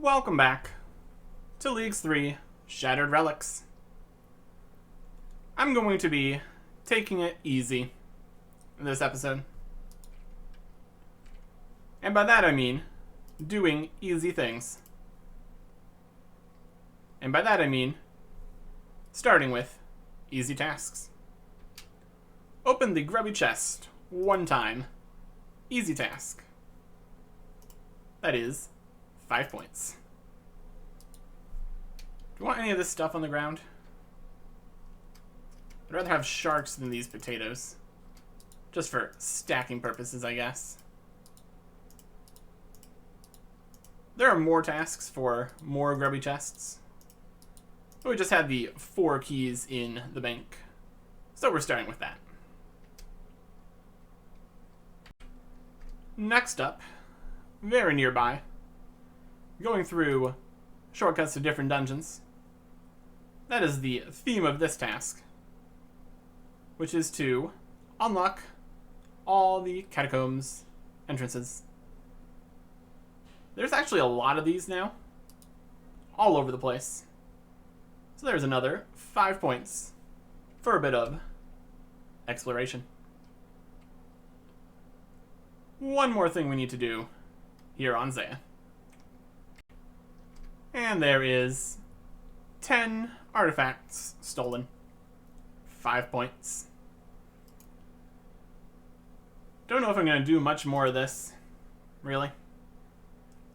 Welcome back to Leagues 3 Shattered Relics. I'm going to be taking it easy in this episode. And by that I mean doing easy things. And by that I mean starting with easy tasks. Open the grubby chest one time. Easy task. That is 5 points. Do you want any of this stuff on the ground? I'd rather have sharks than these potatoes. Just for stacking purposes, I guess. There are more tasks for more grubby chests. But we just had the 4 keys in the bank. So we're starting with that. Next up, very nearby, going through shortcuts to different dungeons. That is the theme of this task, which is to unlock all the catacombs entrances. There's actually a lot of these now, all over the place. So there's another 5 points for a bit of exploration. One more thing we need to do here on Zaya. And there is 10 artifacts stolen. 5 points. Don't know if I'm going to do much more of this, really.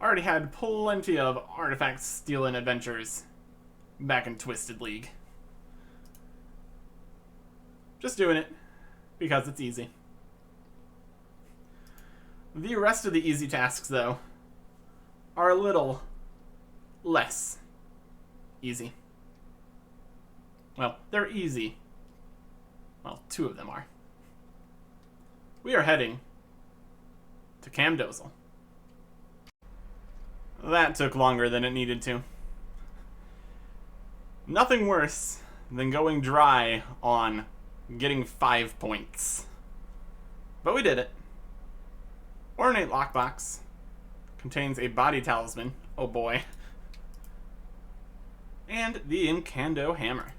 Already had plenty of artifact stealing adventures back in Twisted League. Just doing it because it's easy. The rest of the easy tasks, though, are a little less easy. Well, they're easy. Well, 2 of them are. We are heading to Camdozel. That took longer than it needed to. Nothing worse than going dry on getting 5 points. But we did it. Ornate lockbox. Contains a body talisman. Oh boy. And the Incando hammer.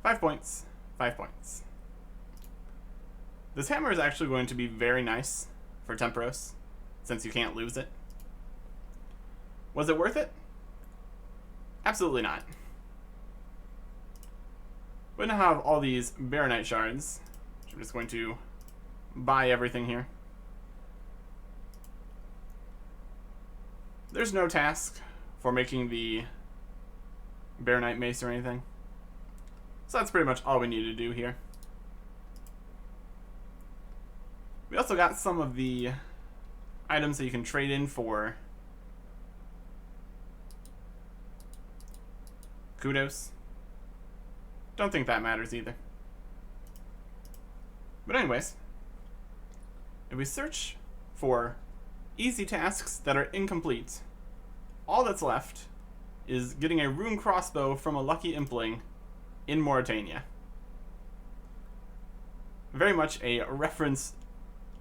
5 points. 5 points. This hammer is actually going to be very nice for Tempros, since you can't lose it. Was it worth it? Absolutely not. We now have all these Baronite shards. I'm just going to buy everything here. There's no task for making the Baronite mace or anything. So that's pretty much all we need to do here. We also got some of the items that you can trade in for kudos. Don't think that matters either. But anyways, if we search for easy tasks that are incomplete, all that's left is getting a rune crossbow from a lucky impling in Mauritania. Very much a reference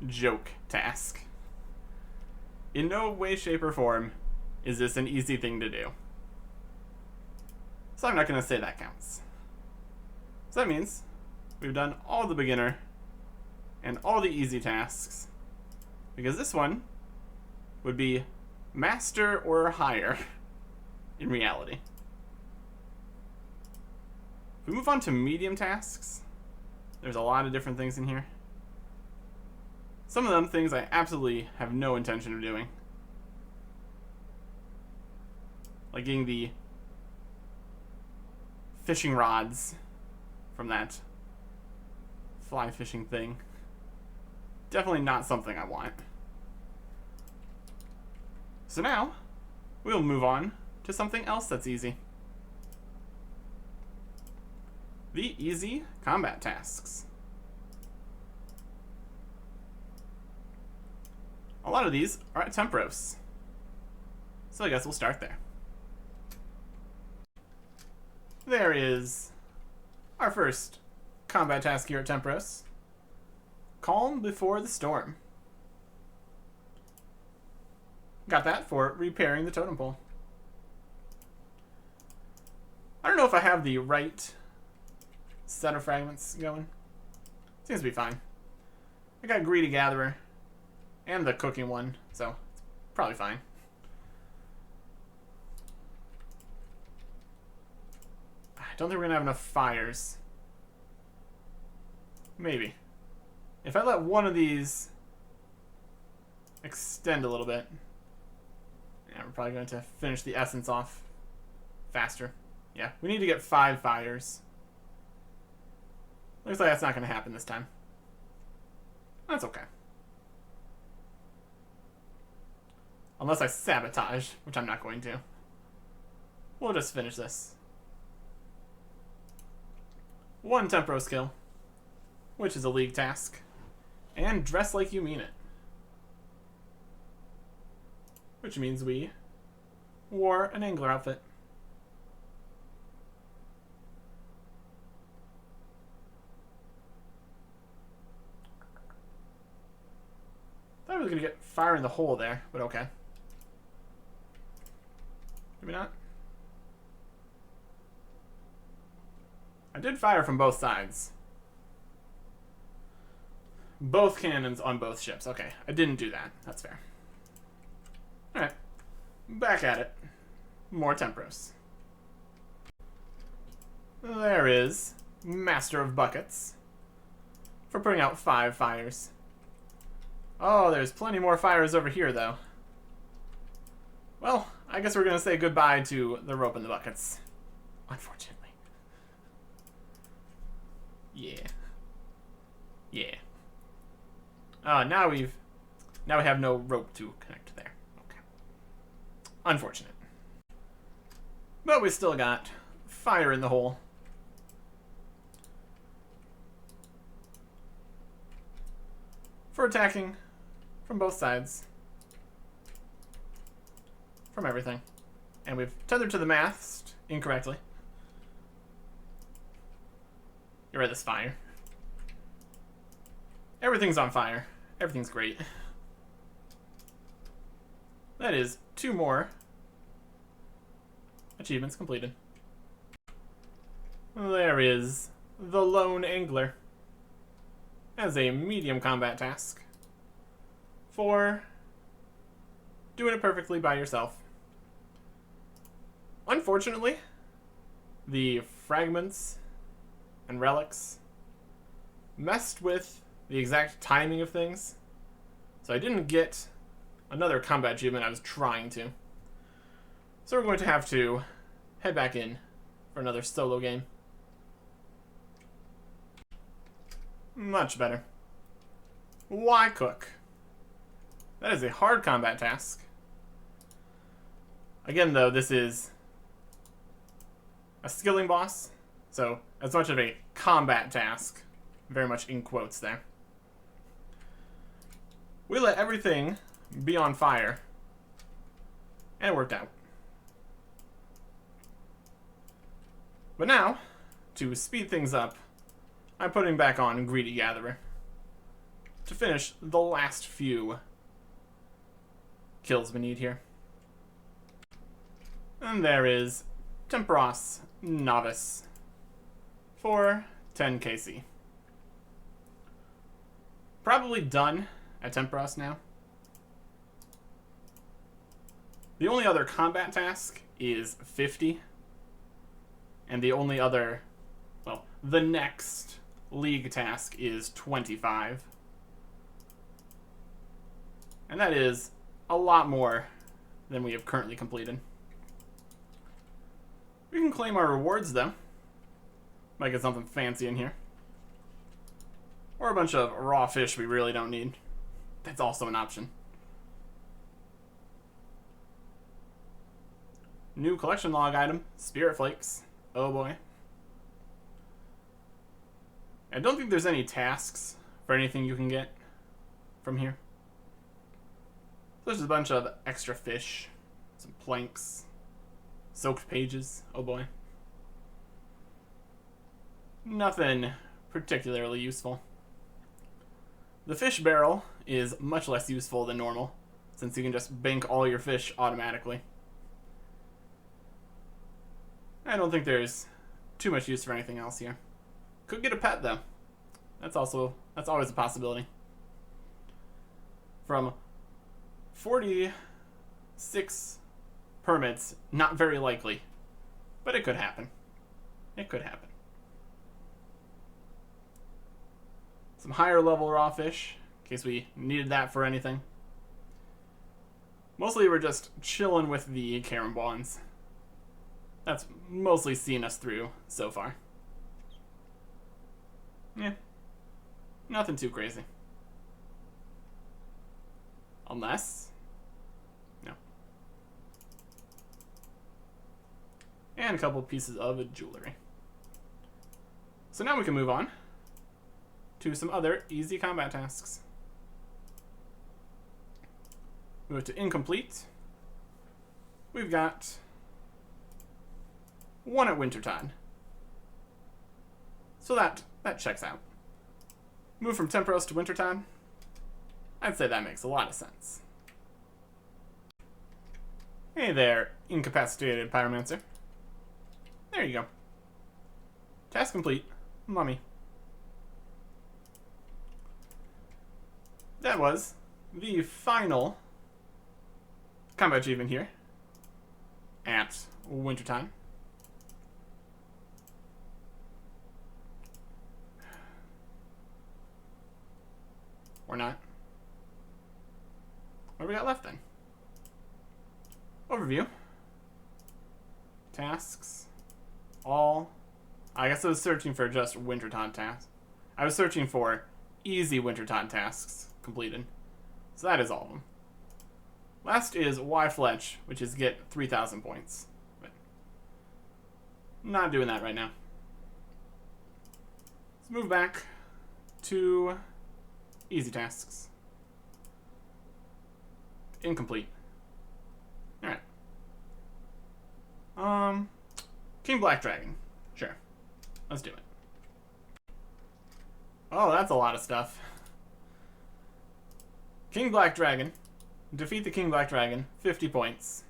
joke task. In no way, shape, or form is this an easy thing to do. So I'm not going to say that counts. So that means we've done all the beginner and all the easy tasks, because this one would be master or higher in reality. If we move on to medium tasks, there's a lot of different things in here. Some of them things I absolutely have no intention of doing. Like getting the fishing rods from that fly fishing thing. Definitely not something I want. So now, we'll move on to something else that's easy. The easy combat tasks. A lot of these are at Tempros. So I guess we'll start there. There is our first combat task here at Tempros. Calm before the storm. got that for repairing the totem pole. I don't know if I have the right set of fragments going. Seems to be fine. I got Greedy Gatherer and the cooking one, so it's probably fine. I don't think we're gonna have enough fires. Maybe. If I let one of these extend a little bit, yeah, we're probably going to finish the essence off faster. Yeah, we need to get 5 fires. Looks like that's not going to happen this time. That's okay. Unless I sabotage, which I'm not going to. We'll just finish this. 1 Tempro skill, which is a league task. And dress like you mean it. Which means we wore an angler outfit. Thought I was gonna get fire in the hole there, but okay. Maybe not. I did fire from both sides. Both cannons on both ships. Okay, I didn't do that. That's fair. Alright. Back at it. More Tempros. There is Master of Buckets for putting out 5 fires. Oh, there's plenty more fires over here, though. Well, I guess we're going to say goodbye to the rope and the buckets. Unfortunately. Yeah. Yeah. Now we have no rope to connect there. Okay. Unfortunate. But we still got fire in the hole. For attacking from both sides. From everything. And we've tethered to the mast incorrectly. Get rid of this fire. Everything's on fire. Everything's great. That is 2 more achievements completed. There is the Lone Angler as a medium combat task for doing it perfectly by yourself. Unfortunately, the fragments and relics messed with the exact timing of things, so I didn't get another combat achievement I was trying to. So we're going to have to head back in for another solo game. Much better. Why cook? That is a hard combat task. Again, though, this is a skilling boss, so as much of a combat task, very much in quotes there. We let everything be on fire, and it worked out. But now, to speed things up, I'm putting back on Greedy Gatherer to finish the last few kills we need here. And there is Temperos Novice for 10 KC. Probably done at Temperos now. The only other combat task is 50. And the only other, well, the next league task is 25. And that is a lot more than we have currently completed. We can claim our rewards, though. Might get something fancy in here. Or a bunch of raw fish we really don't need. That's also an option. New collection log item, Spirit Flakes. Oh boy. I don't think there's any tasks for anything you can get from here. So there's a bunch of extra fish, some planks, soaked pages. Oh boy. Nothing particularly useful. The fish barrel is much less useful than normal, since you can just bank all your fish automatically. I don't think there's too much use for anything else here. Could get a pet though. That's always a possibility. From 46 permits, not very likely, but it could happen. It could happen. Some higher level raw fish, in case we needed that for anything. Mostly we're just chilling with the carambons. That's mostly seen us through so far. Yeah. Nothing too crazy. Unless... no. And a couple pieces of jewelry. So now we can move on to some other easy combat tasks. Move to incomplete. We've got one at Wintertide. So that checks out. Move from Temporos to Wintertide. I'd say that makes a lot of sense. Hey there, incapacitated pyromancer. There you go. Task complete. Mummy. That was the final combat achievement here at Wintertime. Or not. What do we got left then? Overview. Tasks. All. I guess I was searching for just Wintertime tasks. I was searching for easy Wintertime tasks completed. So that is all of them. Last is Y Fletch, which is get 3,000 points. But not doing that right now. Let's move back to easy tasks. Incomplete. Alright. King Black Dragon. Sure. Let's do it. Oh, that's a lot of stuff. King Black Dragon. Defeat the King Black Dragon. 50 points.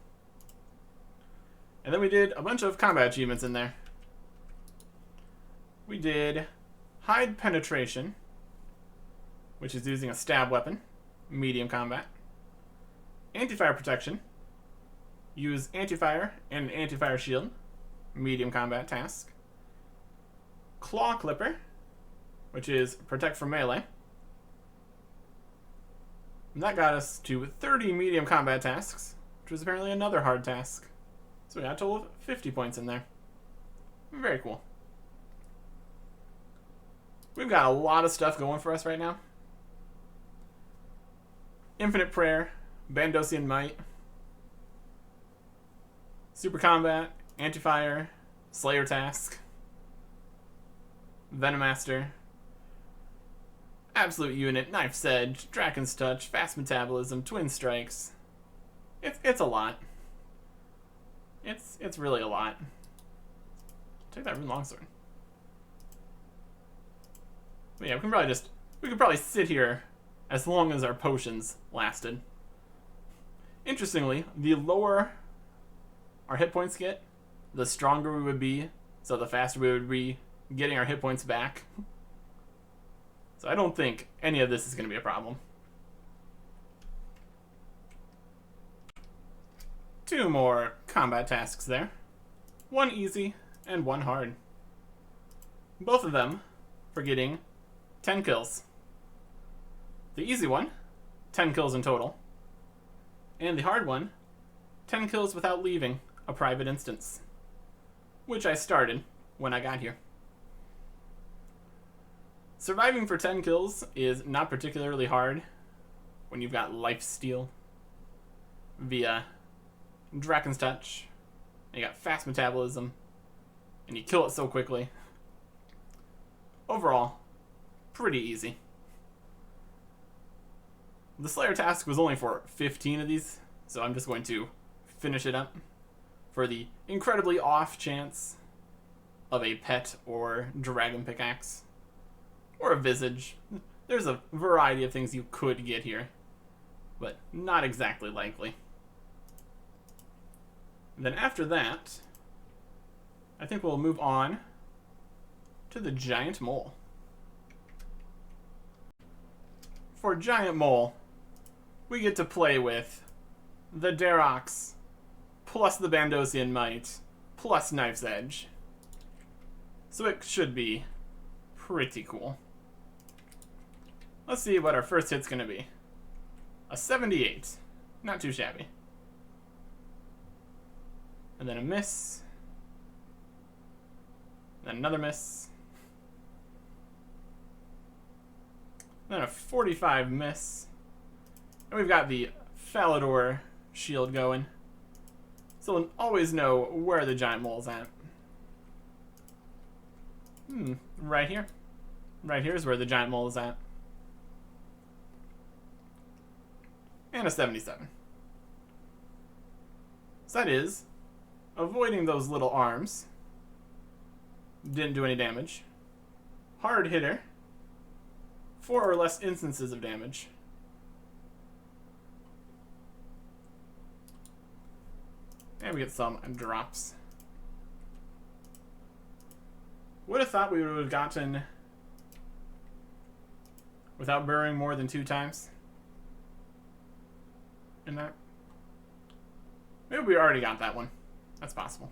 And then we did a bunch of combat achievements in there. We did Hide Penetration, which is using a stab weapon. Medium combat. Anti-fire protection. Use anti-fire and an anti-fire shield. Medium combat task. Claw Clipper, which is protect from melee. And that got us to 30 medium combat tasks, which was apparently another hard task. So we got a total of 50 points in there. Very cool. We've got a lot of stuff going for us right now. Infinite Prayer, Bandosian Might, Super Combat, Anti-Fire, Slayer Task, Venomaster, Absolute Unit, Knife's Edge, Dragon's Touch, Fast Metabolism, Twin Strikes. It's a lot. It's really a lot. Take that Rune Longsword. But yeah, we could probably sit here as long as our potions lasted. Interestingly, the lower our hit points get, the stronger we would be, so the faster we would be getting our hit points back. So I don't think any of this is going to be a problem. 2 more combat tasks there. 1 easy and 1 hard. Both of them for getting 10 kills. The easy one, 10 kills in total. And the hard one, 10 kills without leaving a private instance. Which I started when I got here. Surviving for 10 kills is not particularly hard when you've got lifesteal via Dragon's Touch, and you got fast metabolism, and you kill it so quickly. Overall, pretty easy. The Slayer task was only for 15 of these, so I'm just going to finish it up for the incredibly off chance of a pet or dragon pickaxe. Or a visage. There's a variety of things you could get here. but not exactly likely. And then after that, I think we'll move on to the giant mole. For giant mole, we get to play with the Darox plus the Bandosian Might plus Knife's Edge. So it should be pretty cool. Let's see what our first hit's gonna be. A 78. Not too shabby. And then a miss. Then another miss. Then a 45 miss. And we've got the Falador shield going. So we'll always know where the giant mole's at. Right here. Right here is where the giant mole is at. And a 77. So that is avoiding those little arms. Didn't do any damage. Hard hitter. 4 or less instances of damage. And we get some drops. Would have thought we would have gotten without burrowing more than 2 times in that. Maybe we already got that one. That's possible.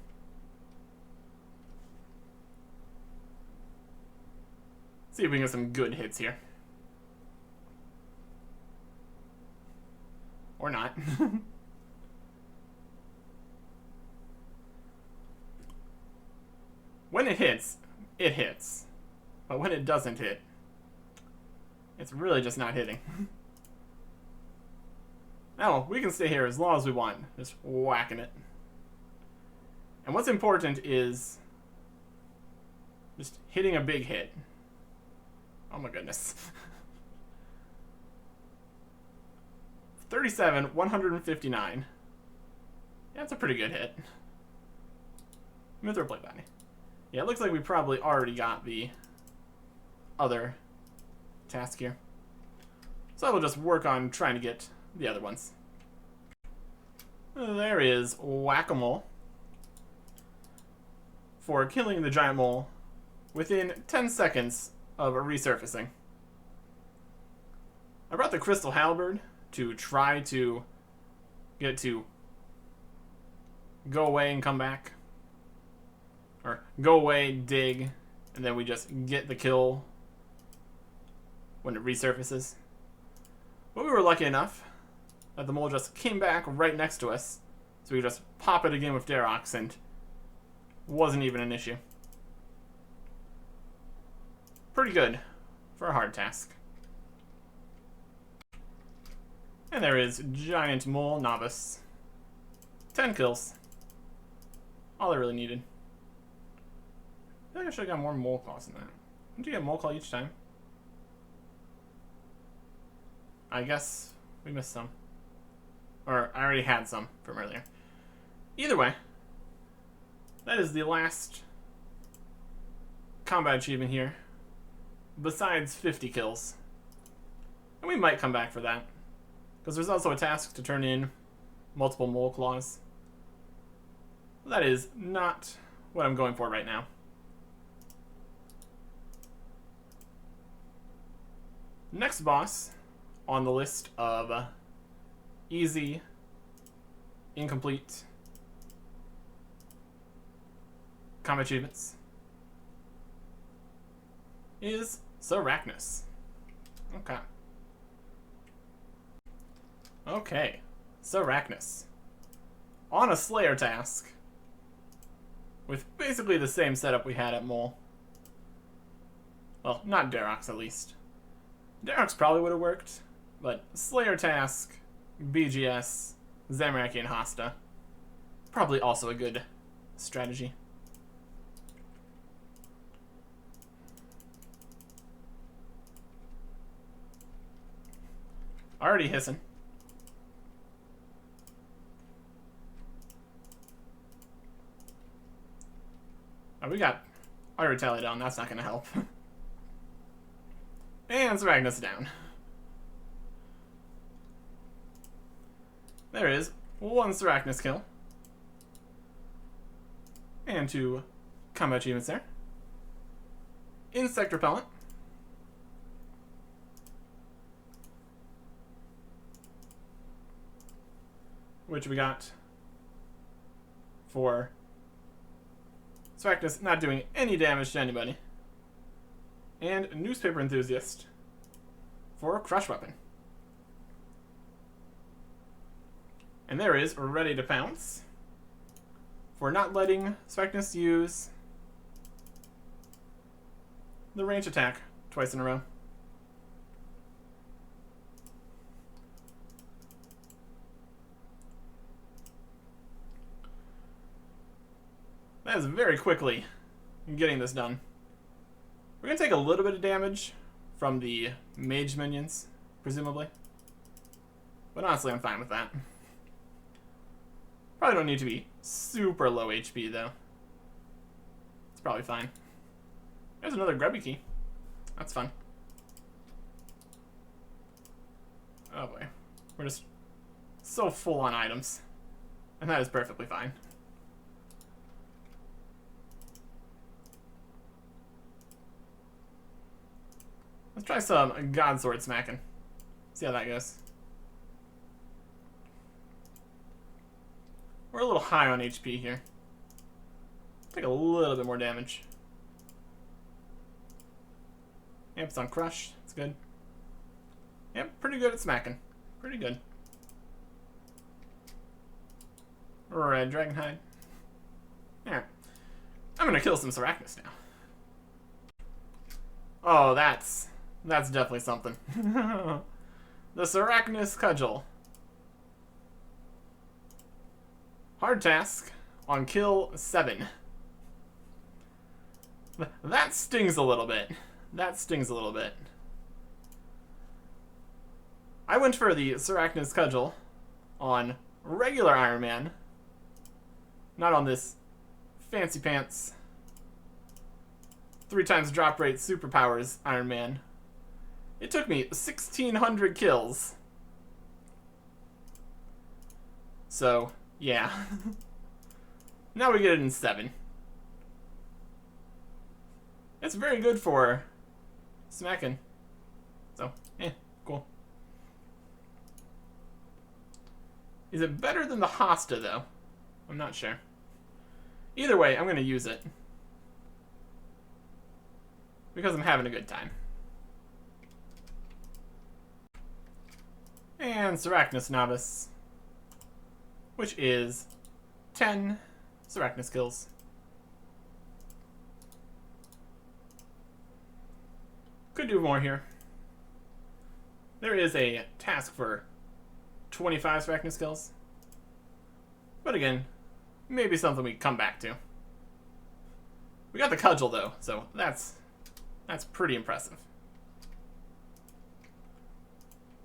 See if we can get some good hits here. Or not. When it hits, it hits. But when it doesn't hit, it's really just not hitting. Now, we can stay here as long as we want, just whacking it. And what's important is just hitting a big hit. Oh my goodness. 37, 159. Yeah, that's a pretty good hit. Mythril Plate Body. Yeah, it looks like we probably already got the other task here. So I will just work on trying to get the other ones. There is Whack-A-Mole for killing the giant mole within 10 seconds of resurfacing. I brought the Crystal Halberd to try to get it to go away and come back. Or go away, dig, and then we just get the kill when it resurfaces. But we were lucky enough that the mole just came back right next to us, so we just pop it again with Darox, and wasn't even an issue. Pretty good for a hard task. And there is Giant Mole Novice. 10 kills. All I really needed. I feel like I should have got more mole claws than that. Didn't you get a mole claw each time? I guess we missed some. Or I already had some from earlier. Either way, that is the last combat achievement here. Besides 50 kills. And we might come back for that. Because there's also a task to turn in multiple mole claws. That is not what I'm going for right now. Next boss on the list of easy, incomplete combat achievements is Sarachnis. Okay. Okay. Sarachnis. On a Slayer task. With basically the same setup we had at Mole. Well, not Darox at least. Darox probably would have worked, but Slayer task, BGS, Zamorak, and Hasta. Probably also a good strategy. Already hissing. Oh, we got Auto Retaliate down. That's not going to help. And Sarachnis down. There is 1 Sarachnis kill. And 2 combat achievements there. Insect repellent. Which we got for Sarachnis not doing any damage to anybody. And Newspaper Enthusiast for a Crush Weapon. And there is Ready to Pounce for not letting Sarachnis use the range attack twice in a row. That is very quickly getting this done. We're going to take a little bit of damage from the mage minions, presumably. But honestly, I'm fine with that. Probably don't need to be super low HP, though. It's probably fine. There's another grubby key. That's fun. Oh boy. We're just so full on items. And that is perfectly fine. Let's try some God Sword smacking. See how that goes. We're a little high on HP here. Take a little bit more damage. Yep, it's on Crush. It's good. Yep, pretty good at smacking. Pretty good. Red Dragonhide. Yeah. I'm gonna kill some Sarachnis now. Oh, that's definitely something. The Sarachnis Cudgel. Hard task on kill 7. That stings a little bit. That stings a little bit. I went for the Sarachnis Cudgel on regular Iron Man, not on this fancy pants 3 times drop rate superpowers Iron Man. It took me 1,600 kills. So, yeah. Now we get it in 7. It's very good for smacking. So, cool. Is it better than the Hosta, though? I'm not sure. Either way, I'm going to use it. Because I'm having a good time. And Sarachnis Novice. Which is 10 Sarachnis kills. Could do more here. There is a task for 25 Sarachnis kills. But again, maybe something we come back to. We got the Cudgel though, so that's pretty impressive.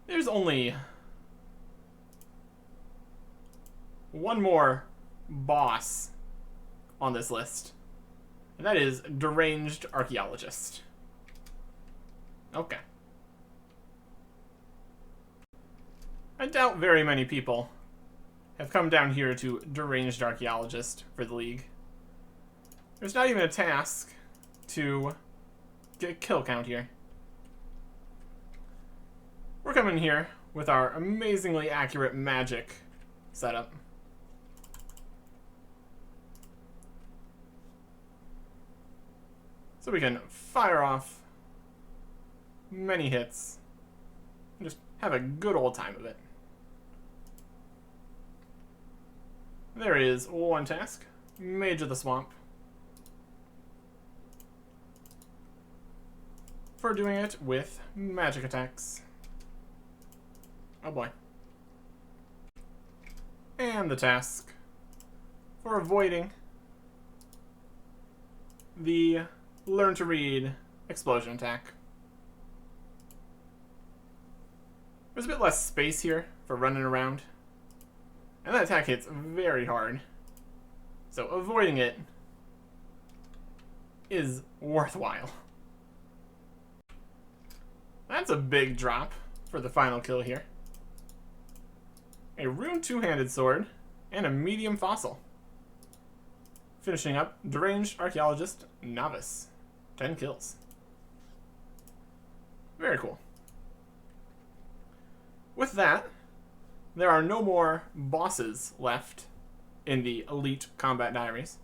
There's only one more boss on this list, and that is Deranged Archaeologist. Okay. I doubt very many people have come down here to Deranged Archaeologist for the League. There's not even a task to get a kill count here. We're coming here with our amazingly accurate magic setup. So we can fire off many hits and just have a good old time of it. There is one task, Mage of the Swamp, for doing it with magic attacks. Oh boy. And the task for avoiding the Learn to Read explosion attack. There's a bit less space here for running around, and that attack hits very hard, so avoiding it is worthwhile. That's a big drop for the final kill here. a rune two-handed sword, and a medium fossil. Finishing up, deranged archaeologist novice. 10 kills. Very cool. With that, there are no more bosses left in the Elite Combat Diaries.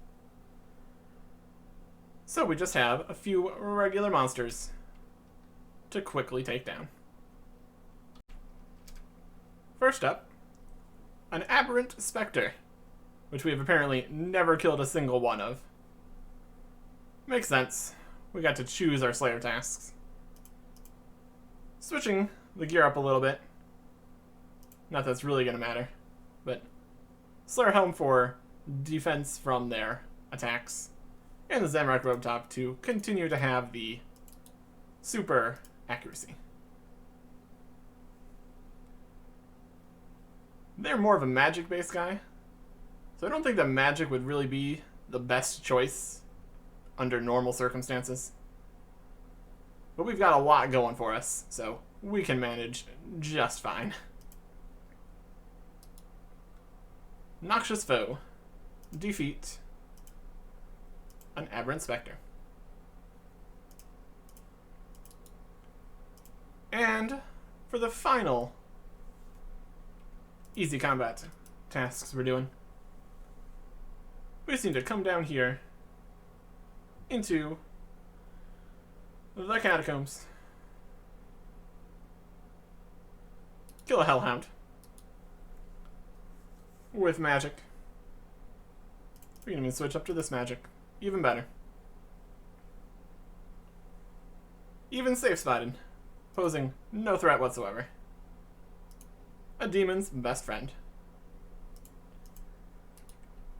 So we just have a few regular monsters to quickly take down. First up, an aberrant specter, which we have apparently never killed a single one of. Makes sense. We got to choose our Slayer tasks. Switching the gear up a little bit. Not that it's really going to matter, but Slayer Helm for defense from their attacks, and the Zamorak Robe Top to continue to have the super accuracy. They're more of a magic-based guy, so I don't think that magic would really be the best choice under normal circumstances. But we've got a lot going for us, so we can manage just fine. Noxious Foe. Defeat an Aberrant Spectre. And for the final easy combat tasks we're doing, we just need to come down here into the catacombs, kill a Hellhound with magic. We can even switch up to this magic. Even better. Even safe spotted, posing no threat whatsoever. A demon's best friend.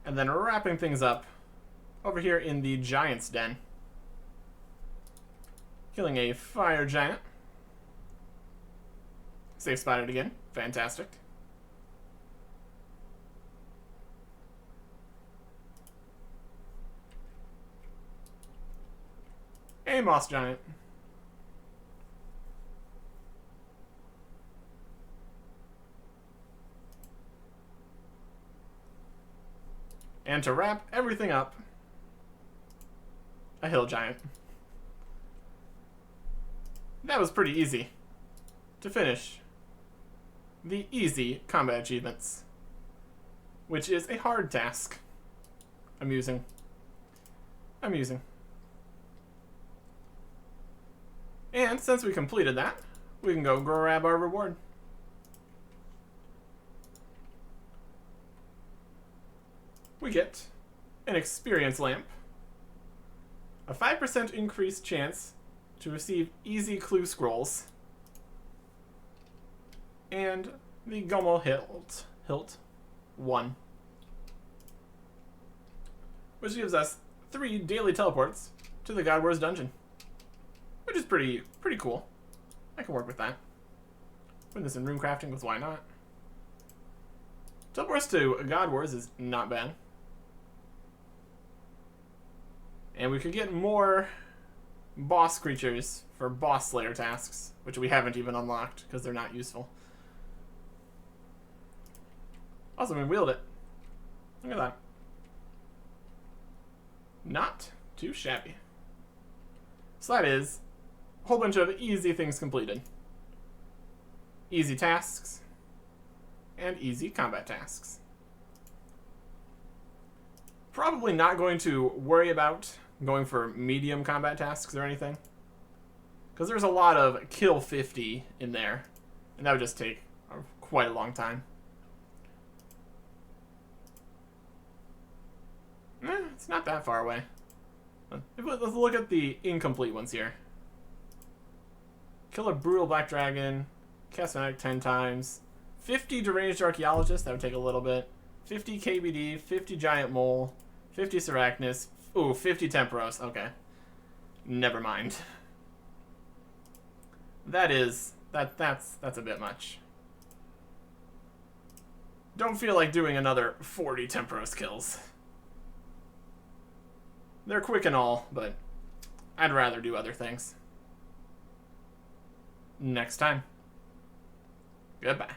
And then wrapping things up over here in the Giant's Den. Killing a fire giant. Safe spotted again. Fantastic. A moss giant. And to wrap everything up, a hill giant. That was pretty easy to finish the easy combat achievements, which is a hard task. Amusing. Amusing. And since we completed that, we can go grab our reward. We get an experience lamp, a 5% increased chance to receive easy clue scrolls, and the Gomo Hilt 1, which gives us 3 daily teleports to the God Wars dungeon, which is pretty cool. I can work with that. Putting this in rune crafting, because why not? Teleports to God Wars is not bad. And we could get more boss creatures for boss slayer tasks, which we haven't even unlocked because they're not useful. Also, we wheeled it. Look at that. Not too shabby. So that is a whole bunch of easy things completed. Easy tasks and easy combat tasks. Probably not going to worry about going for medium combat tasks or anything, because there's a lot of kill 50 in there, and that would just take quite a long time. It's not that far away. Let's look at the incomplete ones here. Kill a brutal black dragon, cast magic 10 times, 50 deranged archaeologist, that would take a little bit, 50 KBD, 50 giant mole, 50 Seracnus, ooh, 50 Temporos, okay. Never mind. That's a bit much. Don't feel like doing another 40 Temporos kills. They're quick and all, but I'd rather do other things. Next time. Goodbye.